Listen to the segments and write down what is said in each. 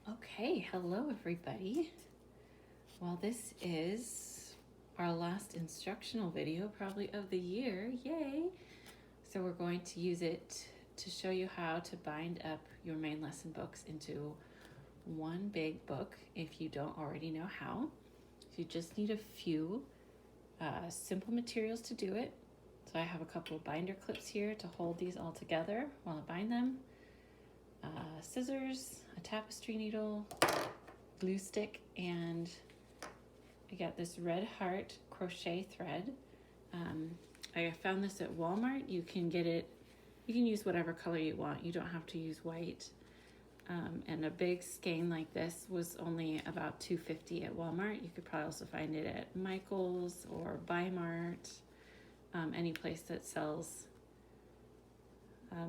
Okay, hello everybody. Well, this is our last instructional video probably of the year, yay! So we're going to use it to show you how to bind up your main lesson books into one big book if you don't already know how. So you just need a few simple materials to do it. So I have a couple of binder clips here to hold these all together while I bind them. Scissors, a tapestry needle, glue stick, and I got this red heart crochet thread. I found this at Walmart. You can get it, you can use whatever color you want. You don't have to use white. And a big skein like this was only about $2.50 at Walmart. You could probably also find it at Michael's or Bi-Mart, any place that sells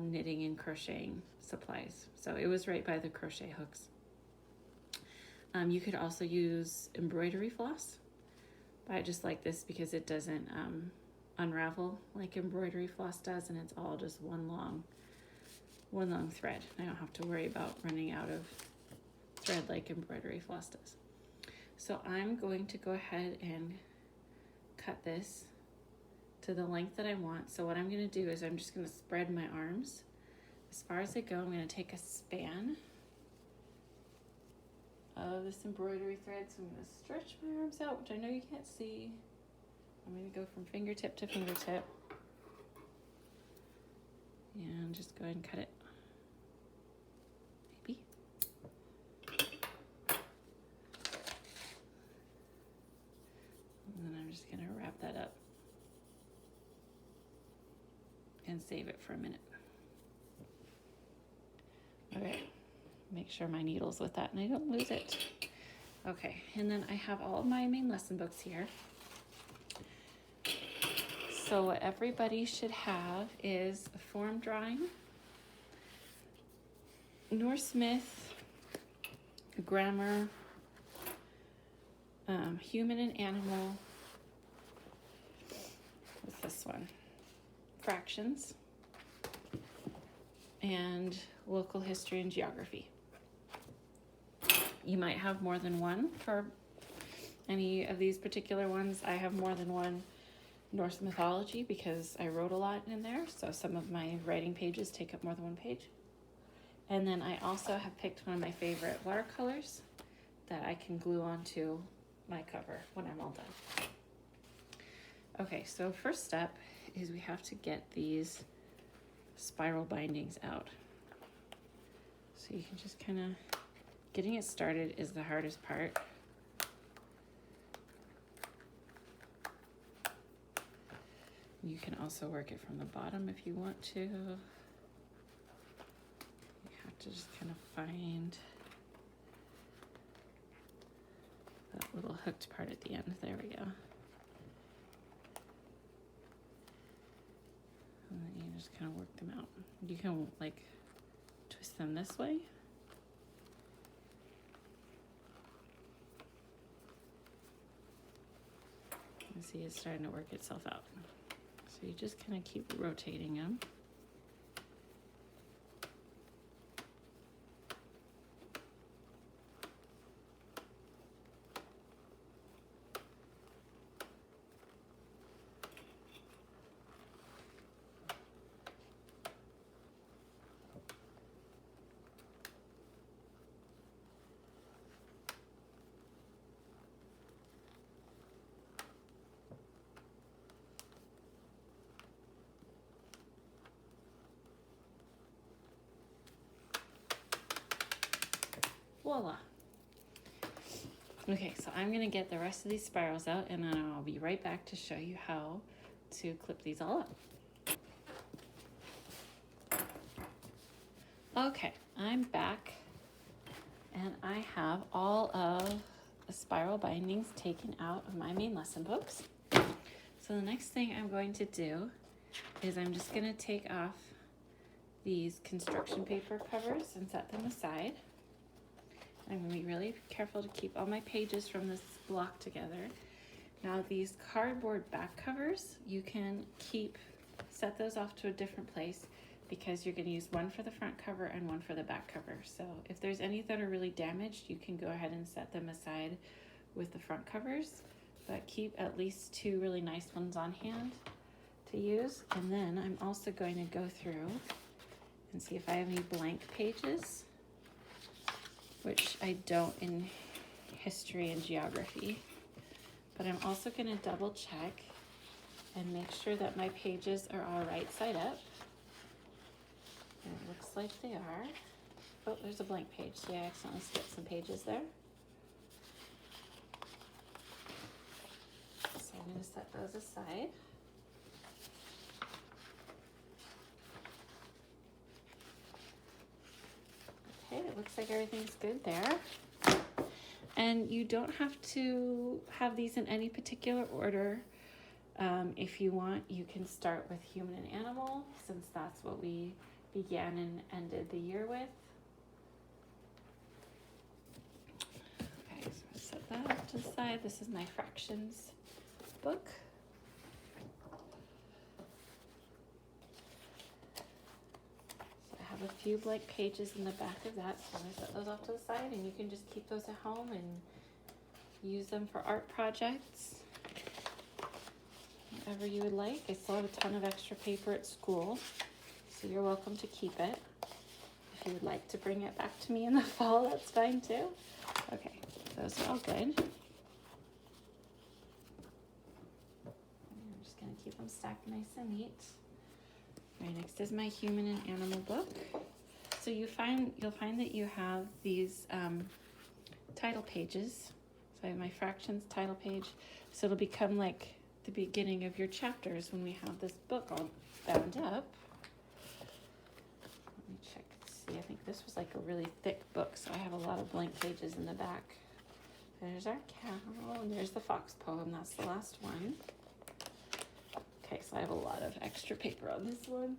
knitting and crocheting supplies. So it was right by the crochet hooks. You could also use embroidery floss, but I just like this because it doesn't unravel like embroidery floss does, and it's all just one long thread. I don't have to worry about running out of thread like embroidery floss does. So I'm going to go ahead and cut this to the length that I want. So what I'm going to do is I'm just going to spread my arms as far as they go. I'm going to take a span of this embroidery thread. So I'm going to stretch my arms out, which I know you can't see. I'm going to go from fingertip to fingertip and just go ahead and cut it. Maybe. And then I'm just going to wrap that up and save it for a minute. Okay, make sure my needle's with that and I don't lose it. Okay, and then I have all of my main lesson books here. So what everybody should have is a form drawing, North Smith, grammar, human and animal. What's this one? Fractions, and local history and geography. You might have more than one for any of these particular ones. I have more than one Norse mythology because I wrote a lot in there, so some of my writing pages take up more than one page. And then I also have picked one of my favorite watercolors that I can glue onto my cover when I'm all done. Okay, so first step is we have to get these spiral bindings out. So you can just kind of, getting it started is the hardest part. You can also work it from the bottom if you want to. You have to just kind of find that little hooked part at the end. There we go. And then you just kind of work them out. You can like twist them this way. You see it's starting to work itself out. So you just kind of keep rotating them. Voila. Okay, so I'm gonna get the rest of these spirals out and then I'll be right back to show you how to clip these all up. Okay, I'm back and I have all of the spiral bindings taken out of my main lesson books. So the next thing I'm going to do is I'm just gonna take off these construction paper covers and set them aside. I'm going to be really careful to keep all my pages from this block together. Now these cardboard back covers, you can set those off to a different place. because you're going to use one for the front cover and one for the back cover. So if there's any that are really damaged, you can go ahead and set them aside with the front covers, but keep at least 2 really nice ones on hand to use. And then I'm also going to go through and see if I have any blank pages, which I don't in history and geography, but I'm also going to double check and make sure that my pages are all right side up. And it looks like they are. Oh, there's a blank page. See, I accidentally skipped some pages there. So I'm going to set those aside. Okay, it looks like everything's good there. And you don't have to have these in any particular order. If you want, you can start with human and animal, since that's what we began and ended the year with. Okay, so I'll set that up to the side. This is my fractions book. So I have a few blank pages in the back of that, so I'm going to set those off to the side, and you can just keep those at home and use them for art projects. Whatever you would like. I still have a ton of extra paper at school, so you're welcome to keep it. If you would like to bring it back to me in the fall, that's fine too. Okay, those are all good. I'm just going to keep them stacked nice and neat. Right, next is my human and animal book. So you'll find that you have these title pages. So I have my fractions title page. So it'll become like the beginning of your chapters when we have this book all bound up. Let me check to see. I think this was like a really thick book, so I have a lot of blank pages in the back. There's our cow, and there's the fox poem. That's the last one. Okay, so I have a lot of extra paper on this one.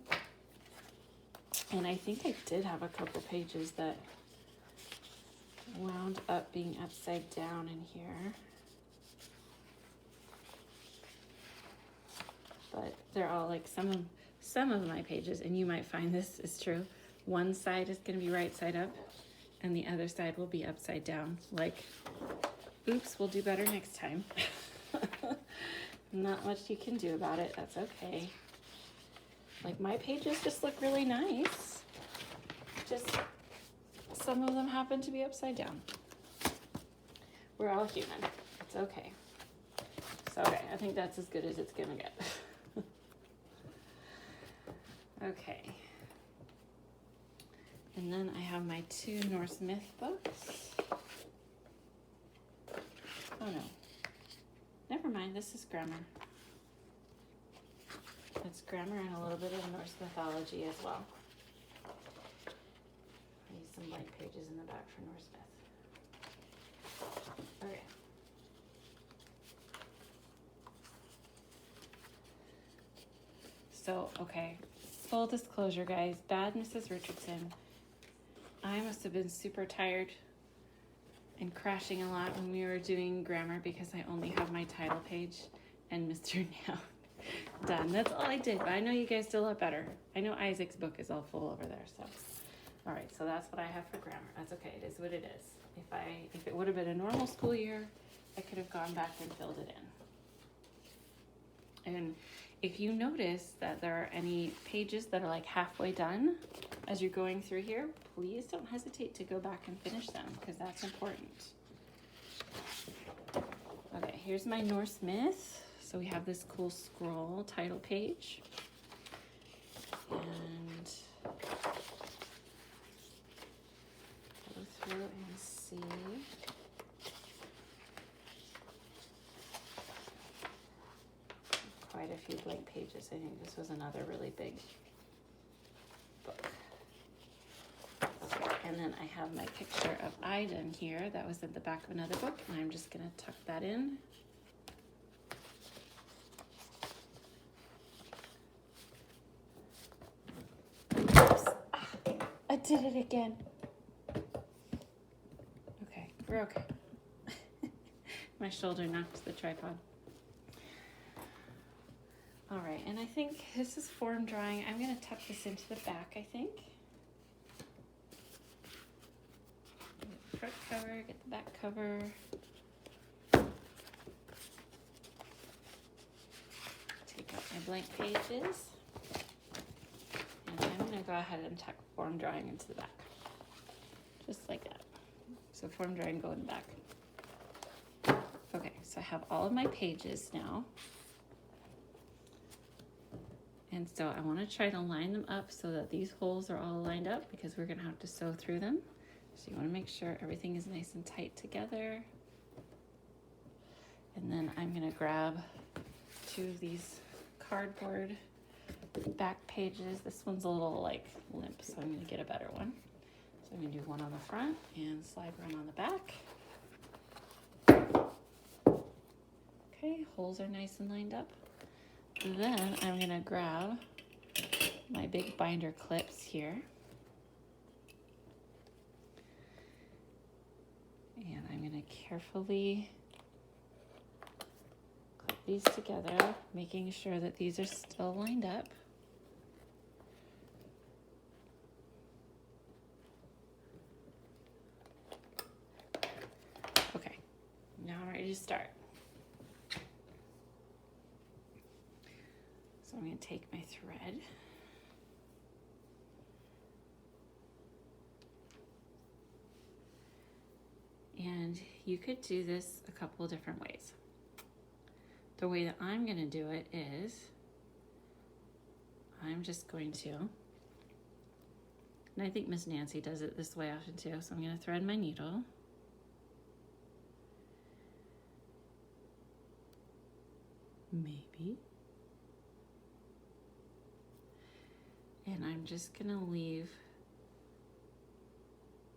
And I think I did have a couple pages that wound up being upside down in here. But they're all like some of my pages, and you might find this is true. One side is going to be right side up, and the other side will be upside down. Like, oops, we'll do better next time. Not much you can do about it. That's okay. Like, my pages just look really nice. Just some of them happen to be upside down. We're all human. It's okay. So, okay, I think that's as good as it's gonna get. Okay. And then I have my 2 Norse Myth books. Oh no. Never mind, this is grammar. It's grammar and a little bit of Norse mythology as well. I need some blank pages in the back for Norse myth. Okay. So, okay. Full disclosure, guys. Bad Mrs. Richardson. I must have been super tired and crashing a lot when we were doing grammar because I only have my title page and Mr. Now done. That's all I did, but I know you guys did a lot better. I know Isaac's book is all full over there, so. All right, so that's what I have for grammar. That's okay, it is what it is. If it would have been a normal school year, I could have gone back and filled it in. And if you notice that there are any pages that are like halfway done as you're going through here, please don't hesitate to go back and finish them because that's important. Okay, here's my Norse myth. So we have this cool scroll title page. And go through and see. Quite a few blank pages. I think this was another really big book. Okay, and then I have my picture of Ida in here. That was at the back of another book, and I'm just going to tuck that in. Oops. I did it again. Okay, we're okay. My shoulder knocked the tripod. All right, and I think this is form drying. I'm gonna tuck this into the back, I think. Get the front cover, get the back cover. Take out my blank pages. And I'm gonna go ahead and tuck form drawing into the back. Just like that. So form drawing go in the back. Okay, so I have all of my pages now. And so I want to try to line them up so that these holes are all lined up because we're going to have to sew through them. So you want to make sure everything is nice and tight together. And then I'm going to grab 2 of these cardboard back pages. This one's a little like limp, so I'm going to get a better one. So I'm going to do one on the front and slide one on the back. Okay, holes are nice and lined up. Then I'm gonna grab my big binder clips here. And I'm gonna carefully clip these together, making sure that these are still lined up. Okay, now I'm ready to start. So I'm going to take my thread and you could do this a couple of different ways. The way that I'm going to do it is I'm just going to, and I think Miss Nancy does it this way often too, so I'm going to thread my needle. Maybe. And I'm just gonna leave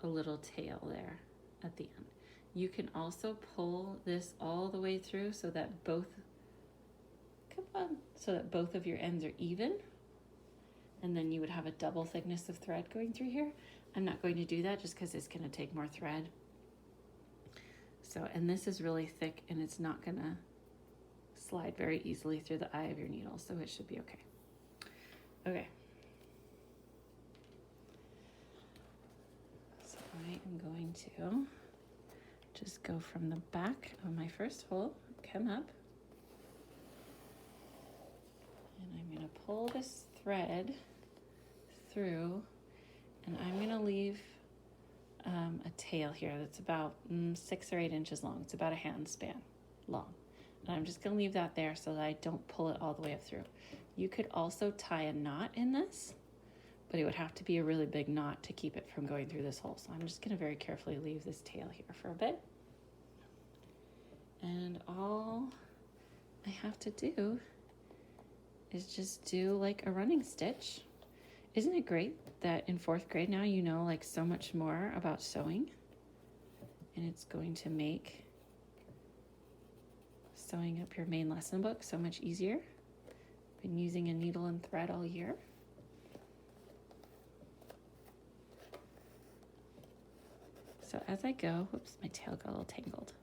a little tail there at the end. You can also pull this all the way through so that both of your ends are even. And then you would have a double thickness of thread going through here. I'm not going to do that just because it's gonna take more thread. So, and this is really thick and it's not gonna slide very easily through the eye of your needle, so it should be okay. Okay. I am going to just go from the back of my first hole, come up, and I'm going to pull this thread through, and I'm going to leave a tail here that's about 6 or 8 inches long. It's about a hand span long. And I'm just going to leave that there so that I don't pull it all the way up through. You could also tie a knot in this, but it would have to be a really big knot to keep it from going through this hole. So I'm just gonna very carefully leave this tail here for a bit. And all I have to do is just do like a running stitch. Isn't it great that in 4th grade now you know like so much more about sewing? And it's going to make sewing up your main lesson book so much easier. Been using a needle and thread all year. So as I go, whoops, my tail got a little tangled.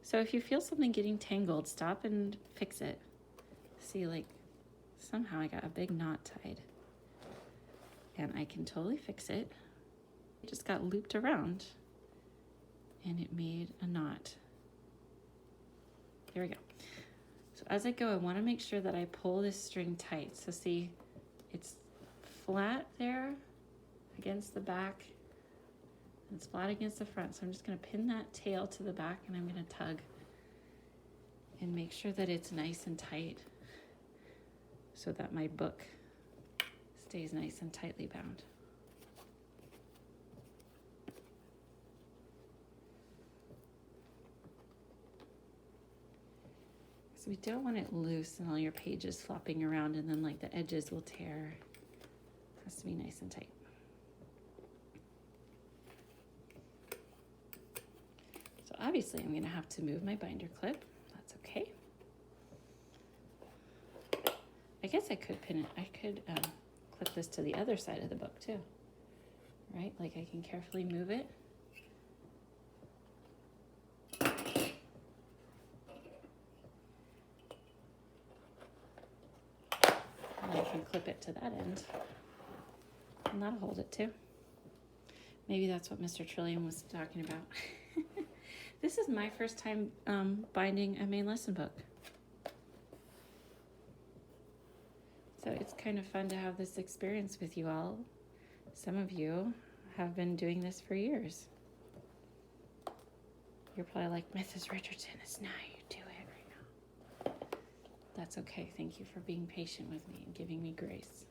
So if you feel something getting tangled, stop and fix it. See, like, somehow I got a big knot tied. And I can totally fix it. It just got looped around and it made a knot. There we go. So as I go, I want to make sure that I pull this string tight. So see, it's flat there against the back. It's flat against the front, so I'm just going to pin that tail to the back and I'm going to tug and make sure that it's nice and tight so that my book stays nice and tightly bound. So we don't want it loose and all your pages flopping around and then like the edges will tear. It has to be nice and tight. Obviously, I'm going to have to move my binder clip. That's okay. I guess I could pin it. I could clip this to the other side of the book too, right? Like I can carefully move it. clip it to that end. And that'll hold it too. Maybe that's what Mr. Trillium was talking about. This is my first time binding a main lesson book. So it's kind of fun to have this experience with you all. Some of you have been doing this for years. You're probably like, Mrs. Richardson, it's now you do it right now. That's okay. Thank you for being patient with me and giving me grace.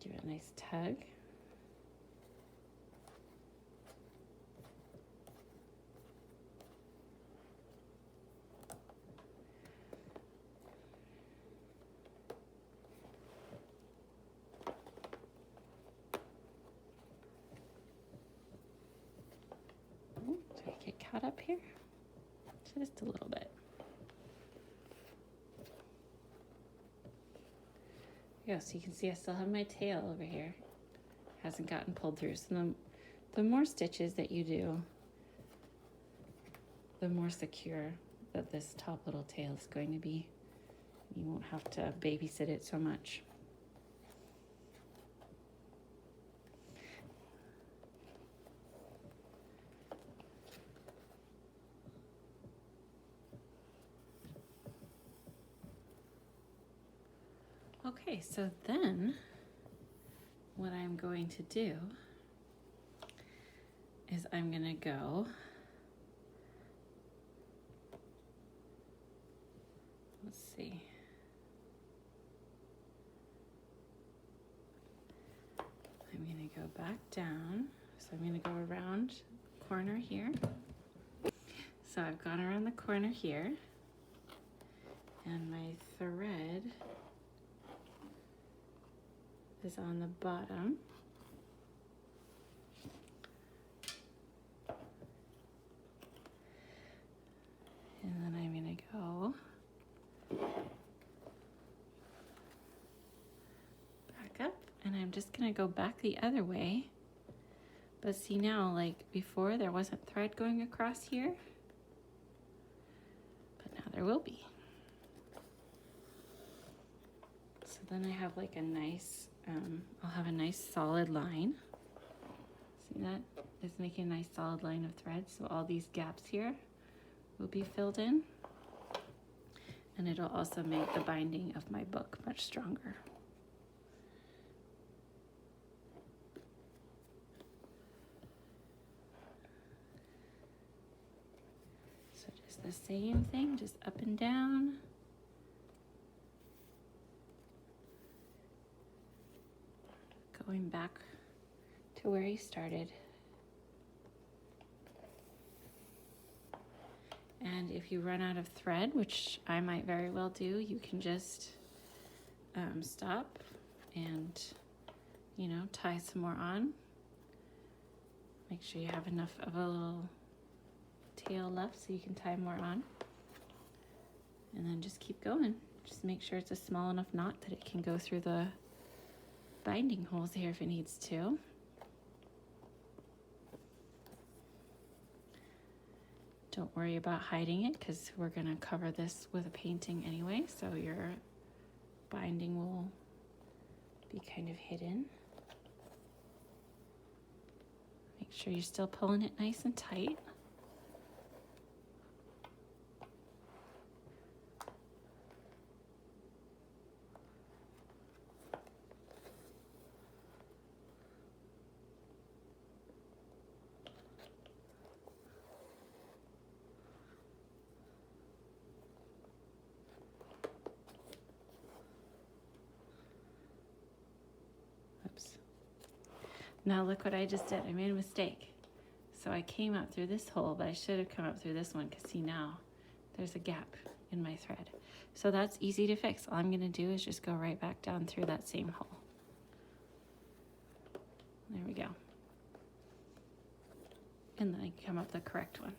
Give it a nice tug. Do I get caught up here? Just a little bit. Yeah, so you can see I still have my tail over here. Hasn't gotten pulled through. So the more stitches that you do, the more secure that this top little tail is going to be. You won't have to babysit it so much. Okay, so then what I'm going to do is I'm going to go, let's see, I'm going to go back down, so I'm going to go around the corner here. So I've gone around the corner here, and my thread is on the bottom. And then I'm going to go back up, and I'm just going to go back the other way. But see now, like before, there wasn't thread going across here, but now there will be. So then I have like a nice, I'll have a nice solid line. See that? It's making a nice solid line of thread. So all these gaps here will be filled in. And it'll also make the binding of my book much stronger. So just the same thing, just up and down. Going back to where you started. And if you run out of thread, which I might very well do, you can just stop and, you know, tie some more on. Make sure you have enough of a little tail left so you can tie more on. And then just keep going. Just make sure it's a small enough knot that it can go through the binding holes here if it needs to. Don't worry about hiding it because we're going to cover this with a painting anyway, so your binding will be kind of hidden. Make sure you're still pulling it nice and tight. Now look what I just did. I made a mistake. So I came out through this hole, but I should have come up through this one because see now, there's a gap in my thread. So that's easy to fix. All I'm gonna do is just go right back down through that same hole. There we go. And then I come up the correct one.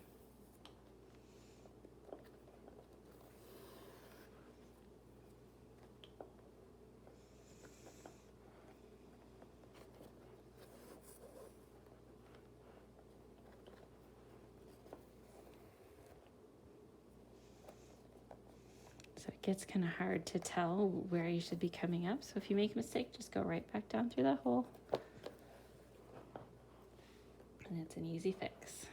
gets kind of hard to tell where you should be coming up. So if you make a mistake, just go right back down through that hole. And it's an easy fix.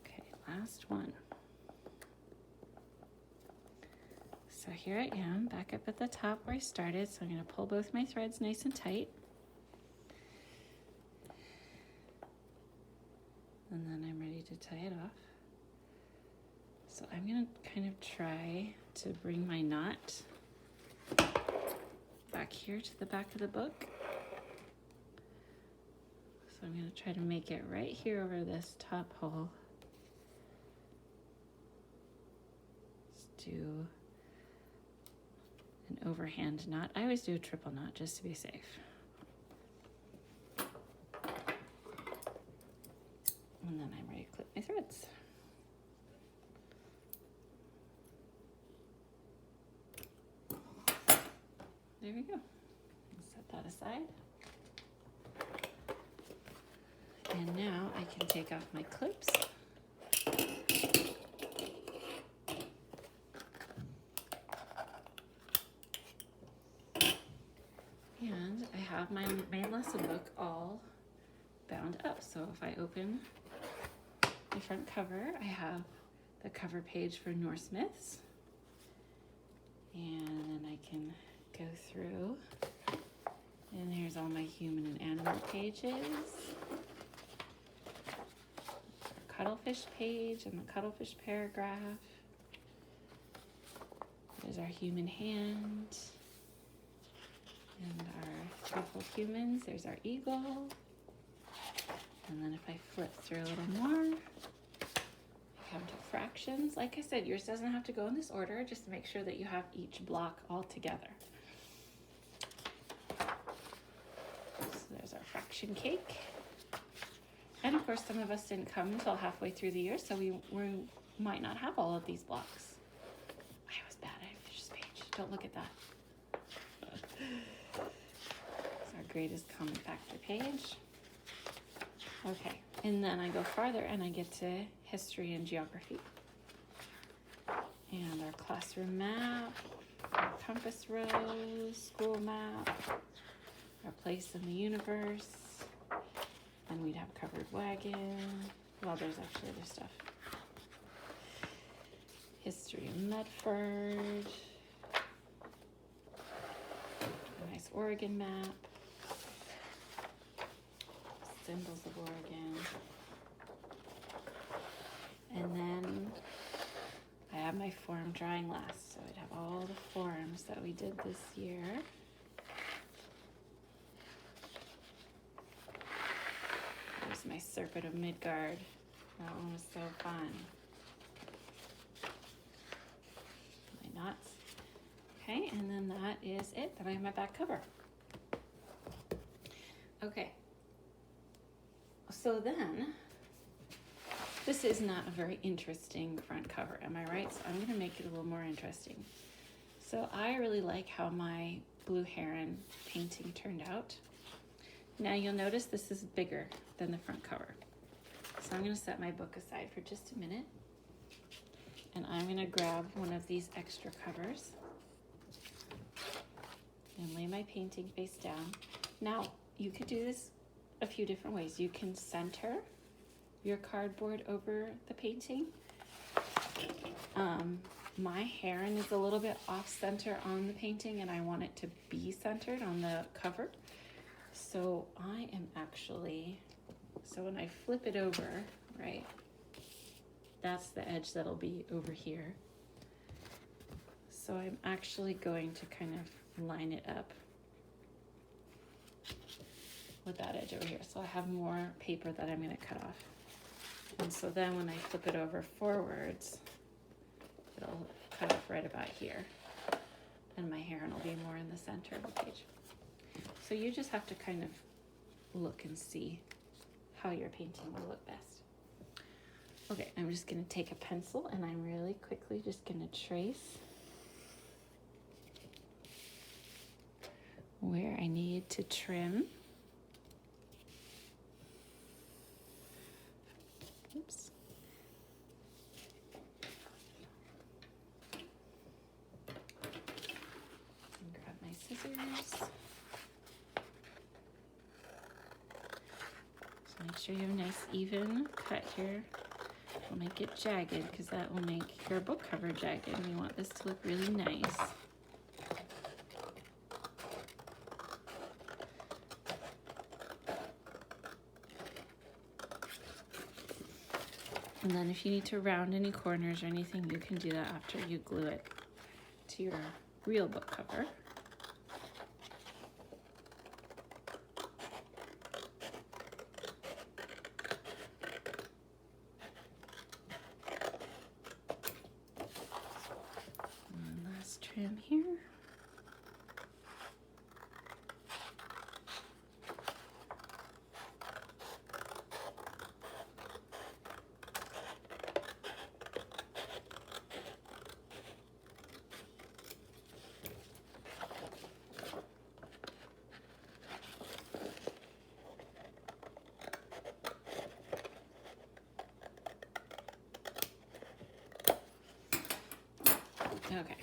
Okay, last one. So here I am, back up at the top where I started. So I'm going to pull both my threads nice and tight. And then I'm ready to tie it off. So I'm going to kind of try to bring my knot back here to the back of the book. So I'm going to try to make it right here over this top hole. Let's do an overhand knot. I always do a triple knot just to be safe. And then I'm ready to clip my threads. There we go. Set that aside. And now I can take off my clips. And I have my main lesson book all bound up. So if I open the front cover, I have the cover page for Northsmiths. And then I can go through. And here's all my human and animal pages. Our cuttlefish page and the cuttlefish paragraph. There's our human hand. And our truffle humans, there's our eagle. And then if I flip through a little more, I come to fractions. Like I said, yours doesn't have to go in this order, just make sure that you have each block all together. So there's our fraction cake. And of course, some of us didn't come until halfway through the year, so we might not have all of these blocks. I was bad, I finished this page. Don't look at that. Our greatest common factor page. Okay, and then I go farther and I get to history and geography. And our classroom map, our compass rose, school map, our place in the universe, and we'd have a covered wagon. Well, there's actually other stuff. History of Medford, a nice Oregon map. Symbols of Oregon. And then I have my form drawing last. So I'd have all the forms that we did this year. There's my Serpent of Midgard. That one was so fun. My knots. Okay, and then that is it. Then I have my back cover. Okay. So then, this is not a very interesting front cover, am I right? So I'm going to make it a little more interesting. So I really like how my blue heron painting turned out. Now you'll notice this is bigger than the front cover. So I'm going to set my book aside for just a minute. And I'm going to grab one of these extra covers and lay my painting face down. Now, you could do this a few different ways. You can center your cardboard over the painting. My heron is a little bit off center on the painting and I want it to be centered on the cover. So I am actually, so when I flip it over, right, that's the edge that'll be over here. So I'm actually going to kind of line it up with that edge over here. So I have more paper that I'm going to cut off. And so then when I flip it over forwards, it'll cut off right about here. And my heron will be more in the center of the page. So you just have to kind of look and see how your painting will look best. Okay, I'm just going to take a pencil and I'm really quickly just going to trace where I need to trim. Oops. And grab my scissors. So make sure you have a nice even cut here. Don't make it jagged because that will make your book cover jagged. We want this to look really nice. And then if you need to round any corners or anything, you can do that after you glue it to your real book cover. One last trim here. Okay,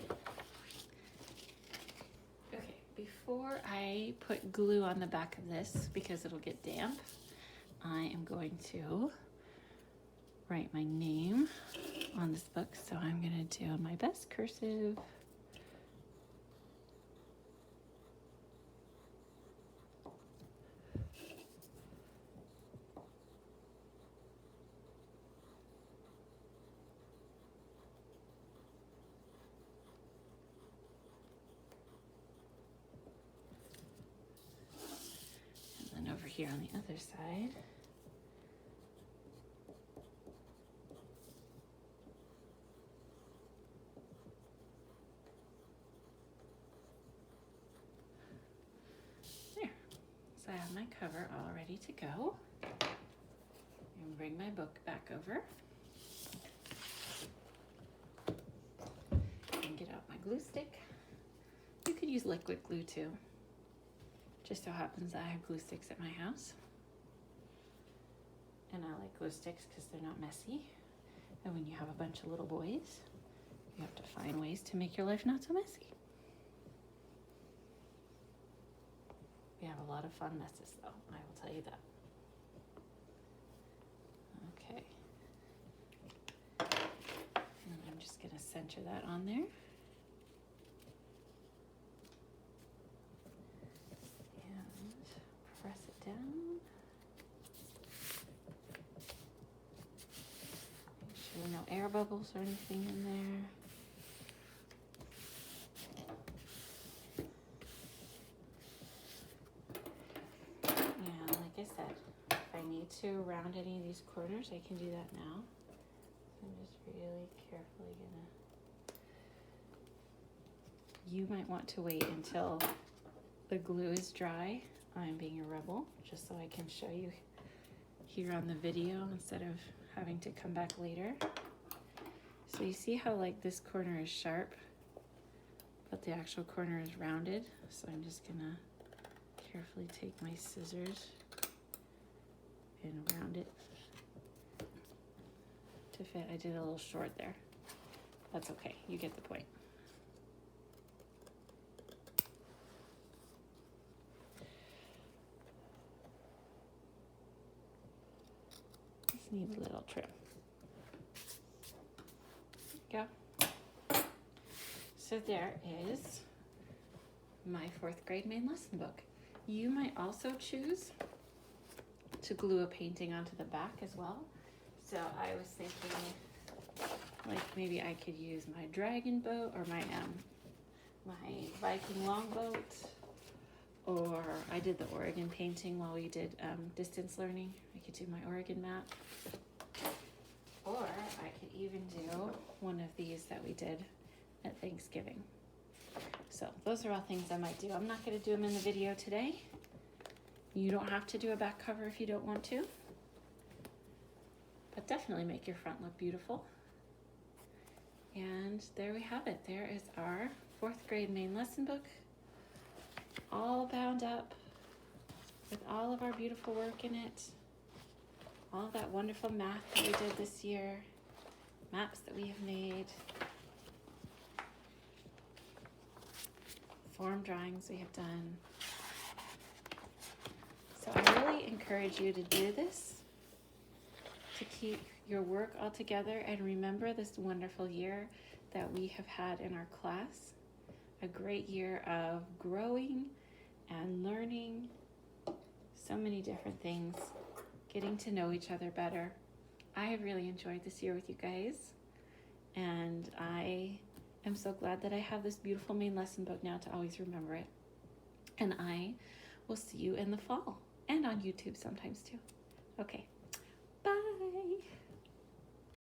before I put glue on the back of this, because it'll get damp, I am going to write my name on this book. So I'm gonna do my best cursive. Here on the other side. There. So I have my cover all ready to go. And bring my book back over. And get out my glue stick. You could use liquid glue too. Just so happens that I have glue sticks at my house. And I like glue sticks because they're not messy. And when you have a bunch of little boys, you have to find ways to make your life not so messy. We have a lot of fun messes though, I will tell you that. Okay. And I'm just gonna center that on there. Press it down. Make sure no air bubbles or anything in there. And like I said, if I need to round any of these corners, I can do that now. So I'm just really carefully gonna... You might want to wait until the glue is dry. I'm being a rebel, just so I can show you here on the video instead of having to come back later. So you see how like this corner is sharp, but the actual corner is rounded. So I'm just gonna carefully take my scissors and round it to fit. I did a little short there. That's okay, you get the point. Needs a little trim. There you go. So there is my 4th grade main lesson book. You might also choose to glue a painting onto the back as well. So I was thinking like maybe I could use my dragon boat or my Viking longboat, or I did the Oregon painting while we did distance learning. I could do my Oregon map. Or I could even do one of these that we did at Thanksgiving. So those are all things I might do. I'm not going to do them in the video today. You don't have to do a back cover if you don't want to. But definitely make your front look beautiful. And there we have it. There is our 4th grade main lesson book. all bound up with all of our beautiful work in it, all of that wonderful math that we did this year, maps that we have made, form drawings we have done. So I really encourage you to do this, to keep your work all together and remember this wonderful year that we have had in our class. A great year of growing and learning so many different things, getting to know each other better. I have really enjoyed this year with you guys, and I am so glad that I have this beautiful main lesson book now to always remember it. And I will see you in the fall and on YouTube sometimes too. Okay.